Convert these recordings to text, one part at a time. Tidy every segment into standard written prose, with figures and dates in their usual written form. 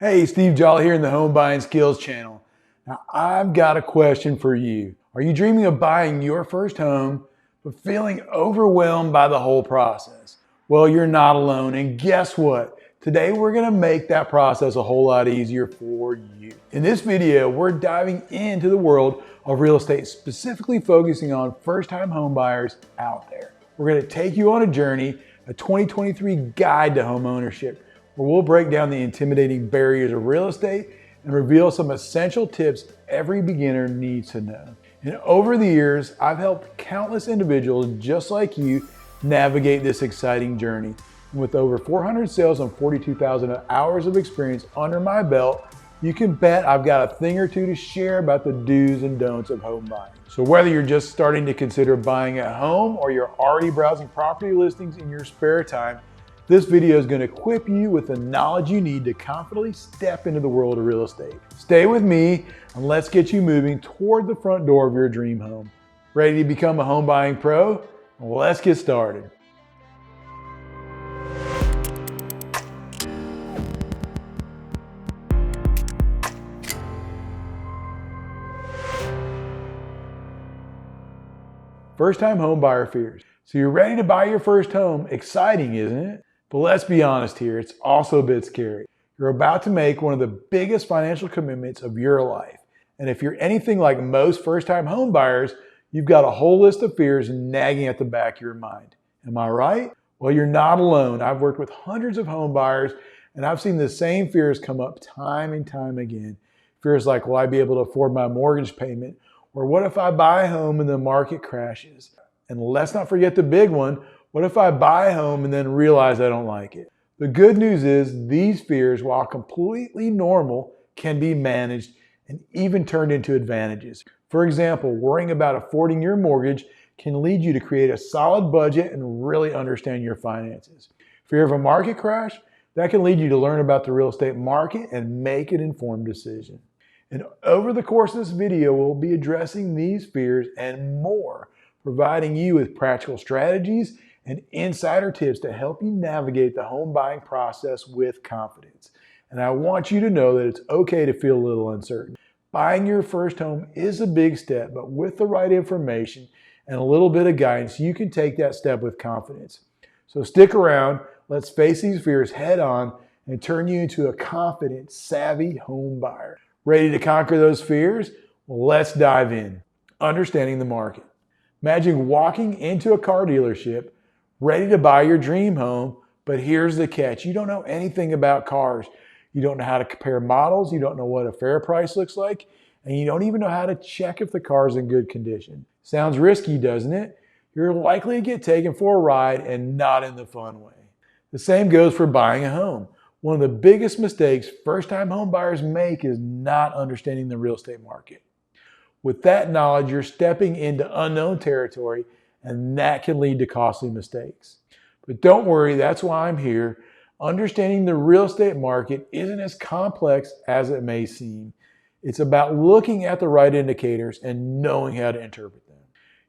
Hey, Steve Jolly here in the Home Buying Skills channel. Now, I've got a question for you. Are you dreaming of buying your first home, but feeling overwhelmed by the whole process? Well, you're not alone, and guess what? Today, we're gonna make that process a whole lot easier for you. In this video, we're diving into the world of real estate, specifically focusing on first-time home buyers out there. We're gonna take you on a journey, a 2023 guide to home ownership, where we'll break down the intimidating barriers of real estate and reveal some essential tips every beginner needs to know. And over the years, I've helped countless individuals just like you navigate this exciting journey. And with over 400 sales and 42,000 hours of experience under my belt, you can bet I've got a thing or two to share about the do's and don'ts of home buying. So whether you're just starting to consider buying a home or you're already browsing property listings in your spare time, this video is going to equip you with the knowledge you need to confidently step into the world of real estate. Stay with me and let's get you moving toward the front door of your dream home. Ready to become a home buying pro? Let's get started. First-time home buyer fears. So you're ready to buy your first home. Exciting, isn't it? But let's be honest here, it's also a bit scary. You're about to make one of the biggest financial commitments of your life. And if you're anything like most first-time home buyers, you've got a whole list of fears nagging at the back of your mind. Am I right? Well, you're not alone. I've worked with hundreds of home buyers and I've seen the same fears come up time and time again. Fears like, will I be able to afford my mortgage payment? Or what if I buy a home and the market crashes? And let's not forget the big one. What if I buy a home and then realize I don't like it? The good news is these fears, while completely normal, can be managed and even turned into advantages. For example, worrying about affording your mortgage can lead you to create a solid budget and really understand your finances. Fear of a market crash, that can lead you to learn about the real estate market and make an informed decision. And over the course of this video, we'll be addressing these fears and more, providing you with practical strategies and insider tips to help you navigate the home buying process with confidence. And I want you to know that it's okay to feel a little uncertain. Buying your first home is a big step, but with the right information and a little bit of guidance, you can take that step with confidence. So stick around, let's face these fears head on and turn you into a confident, savvy home buyer. Ready to conquer those fears? Well, let's dive in. Understanding the market. Imagine walking into a car dealership, ready to buy your dream home, but here's the catch. You don't know anything about cars. You don't know how to compare models. You don't know what a fair price looks like. And you don't even know how to check if the car is in good condition. Sounds risky, doesn't it? You're likely to get taken for a ride and not in the fun way. The same goes for buying a home. One of the biggest mistakes first-time home buyers make is not understanding the real estate market. With that knowledge, you're stepping into unknown territory, and that can lead to costly mistakes. But don't worry, that's why I'm here. Understanding the real estate market isn't as complex as it may seem. It's about looking at the right indicators and knowing how to interpret them.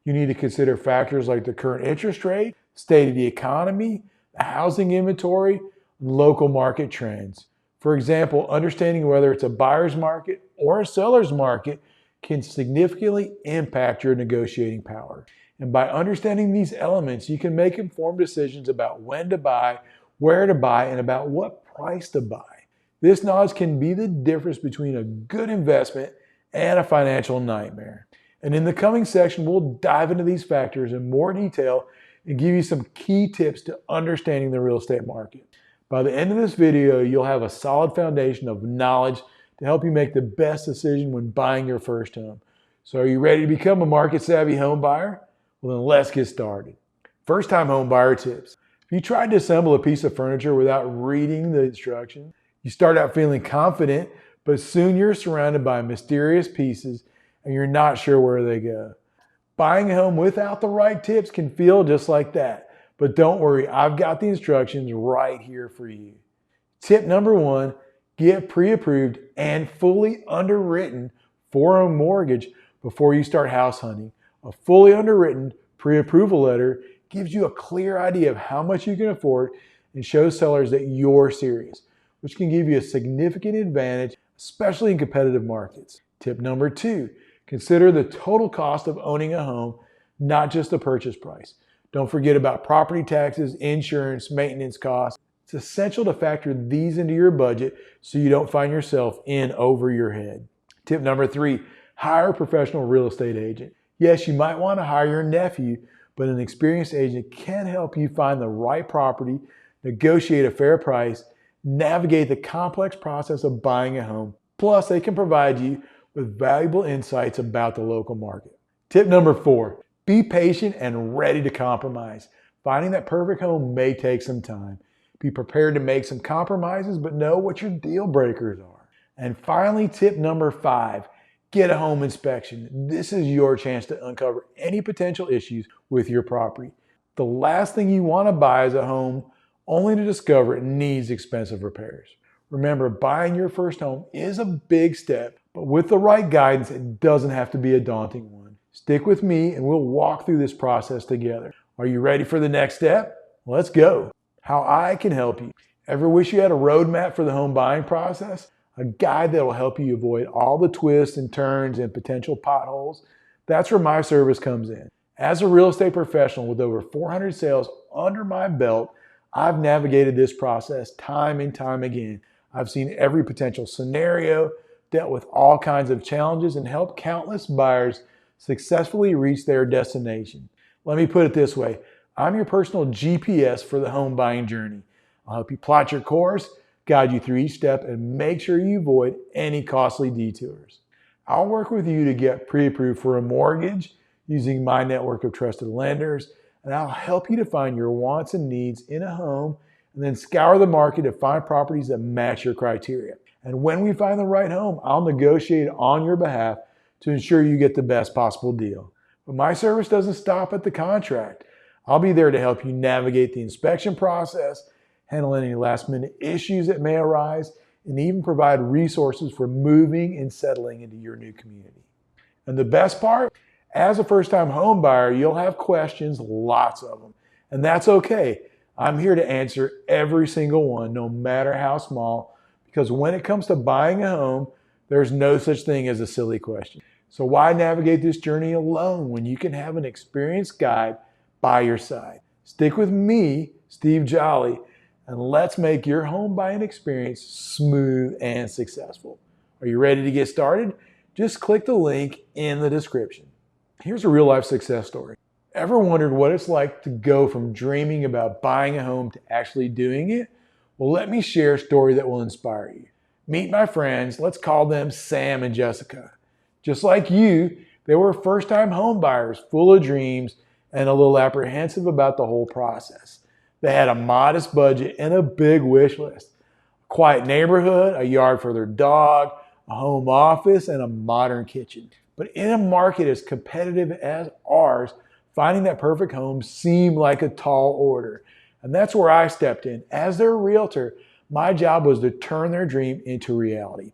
You need to consider factors like the current interest rate, state of the economy, the housing inventory, and local market trends. For example, understanding whether it's a buyer's market or a seller's market can significantly impact your negotiating power. And by understanding these elements, you can make informed decisions about when to buy, where to buy, and about what price to buy. This knowledge can be the difference between a good investment and a financial nightmare. And in the coming section, we'll dive into these factors in more detail and give you some key tips to understanding the real estate market. By the end of this video, you'll have a solid foundation of knowledge to help you make the best decision when buying your first home. So are you ready to become a market-savvy home buyer? Well, then let's get started. First-time home buyer tips. If you tried to assemble a piece of furniture without reading the instructions, you start out feeling confident, but soon you're surrounded by mysterious pieces and you're not sure where they go. Buying a home without the right tips can feel just like that. But don't worry, I've got the instructions right here for you. Tip number one, get pre-approved and fully underwritten for a mortgage before you start house hunting. A fully underwritten pre-approval letter gives you a clear idea of how much you can afford and shows sellers that you're serious. which can give you a significant advantage, especially in competitive markets. Tip number 2, consider the total cost of owning a home, not just the purchase price. Don't forget about property taxes, insurance, maintenance costs. It's essential to factor these into your budget so you don't find yourself in over your head. Tip number 3, hire a professional real estate agent. Yes, you might want to hire your nephew, but an experienced agent can help you find the right property, negotiate a fair price, navigate the complex process of buying a home. Plus, they can provide you with valuable insights about the local market. Tip number 4, be patient and ready to compromise. Finding that perfect home may take some time. Be prepared to make some compromises, but know what your deal breakers are. And finally, tip number 5, get a home inspection. This is your chance to uncover any potential issues with your property. The last thing you want to buy is a home only to discover it needs expensive repairs. Remember, buying your first home is a big step, but with the right guidance, it doesn't have to be a daunting one. Stick with me and we'll walk through this process together. Are you ready for the next step? Let's go. How I can help you. Ever wish you had a roadmap for the home buying process? A guide that will help you avoid all the twists and turns and potential potholes? That's where my service comes in. As a real estate professional with over 400 sales under my belt, I've navigated this process time and time again. I've seen every potential scenario, dealt with all kinds of challenges, and helped countless buyers successfully reach their destination. Let me put it this way. I'm your personal GPS for the home buying journey. I'll help you plot your course, guide you through each step, and make sure you avoid any costly detours. I'll work with you to get pre-approved for a mortgage using my network of trusted lenders, and I'll help you to find your wants and needs in a home and then scour the market to find properties that match your criteria. And when we find the right home, I'll negotiate on your behalf to ensure you get the best possible deal. But my service doesn't stop at the contract. I'll be there to help you navigate the inspection process, handle any last-minute issues that may arise, and even provide resources for moving and settling into your new community. And the best part, as a first-time home buyer, you'll have questions, lots of them. And that's okay. I'm here to answer every single one, no matter how small, because when it comes to buying a home, there's no such thing as a silly question. So why navigate this journey alone when you can have an experienced guide by your side? Stick with me, Steve Jolly, and let's make your home buying experience smooth and successful. Are you ready to get started? Just click the link in the description. Here's a real life success story. Ever wondered what it's like to go from dreaming about buying a home to actually doing it? Well, let me share a story that will inspire you. Meet my friends, let's call them Sam and Jessica. Just like you, they were first-time home buyers, full of dreams and a little apprehensive about the whole process. They had a modest budget and a big wish list. A quiet neighborhood, a yard for their dog, a home office, and a modern kitchen. But in a market as competitive as ours, finding that perfect home seemed like a tall order. And that's where I stepped in. As their realtor, my job was to turn their dream into reality.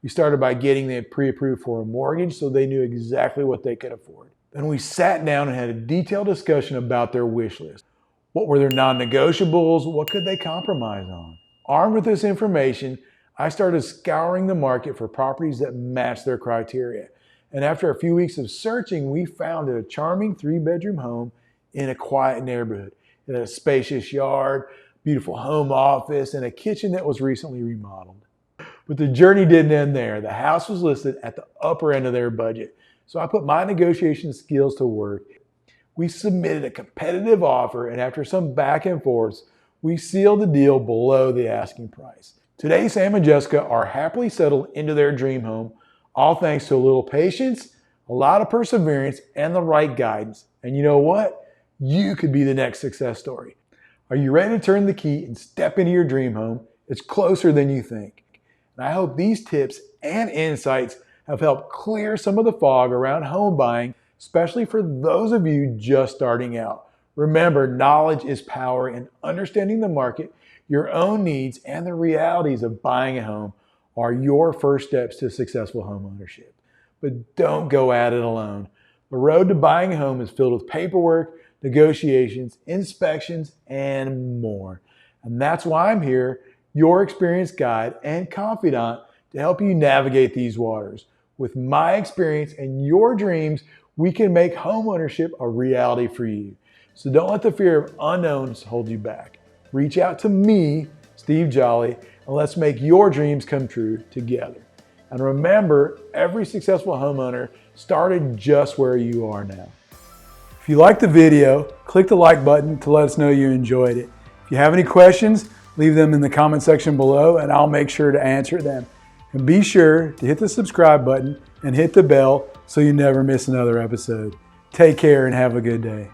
We started by getting them pre-approved for a mortgage so they knew exactly what they could afford. Then we sat down and had a detailed discussion about their wish list. What were their non-negotiables? What could they compromise on? Armed with this information, I started scouring the market for properties that matched their criteria. And after a few weeks of searching, we found a charming 3-bedroom home in a quiet neighborhood. It had a spacious yard, beautiful home office, and a kitchen that was recently remodeled. But the journey didn't end there. The house was listed at the upper end of their budget. So I put my negotiation skills to work. We submitted a competitive offer, and after some back and forths, we sealed the deal below the asking price. Today, Sam and Jessica are happily settled into their dream home, all thanks to a little patience, a lot of perseverance, and the right guidance. And you know what? You could be the next success story. Are you ready to turn the key and step into your dream home? It's closer than you think. And I hope these tips and insights have helped clear some of the fog around home buying, especially for those of you just starting out. Remember, knowledge is power, and understanding the market, your own needs, and the realities of buying a home are your first steps to successful home ownership. But don't go at it alone. The road to buying a home is filled with paperwork, negotiations, inspections, and more. And that's why I'm here your experienced guide and confidant to help you navigate these waters. With my experience and your dreams, we can make homeownership a reality for you. So don't let the fear of unknowns hold you back. Reach out to me, Steve Jolly, and let's make your dreams come true together. And remember, every successful homeowner started just where you are now. If you liked the video, click the like button to let us know you enjoyed it. If you have any questions, leave them in the comment section below and I'll make sure to answer them. And be sure to hit the subscribe button and hit the bell so you never miss another episode. Take care and have a good day.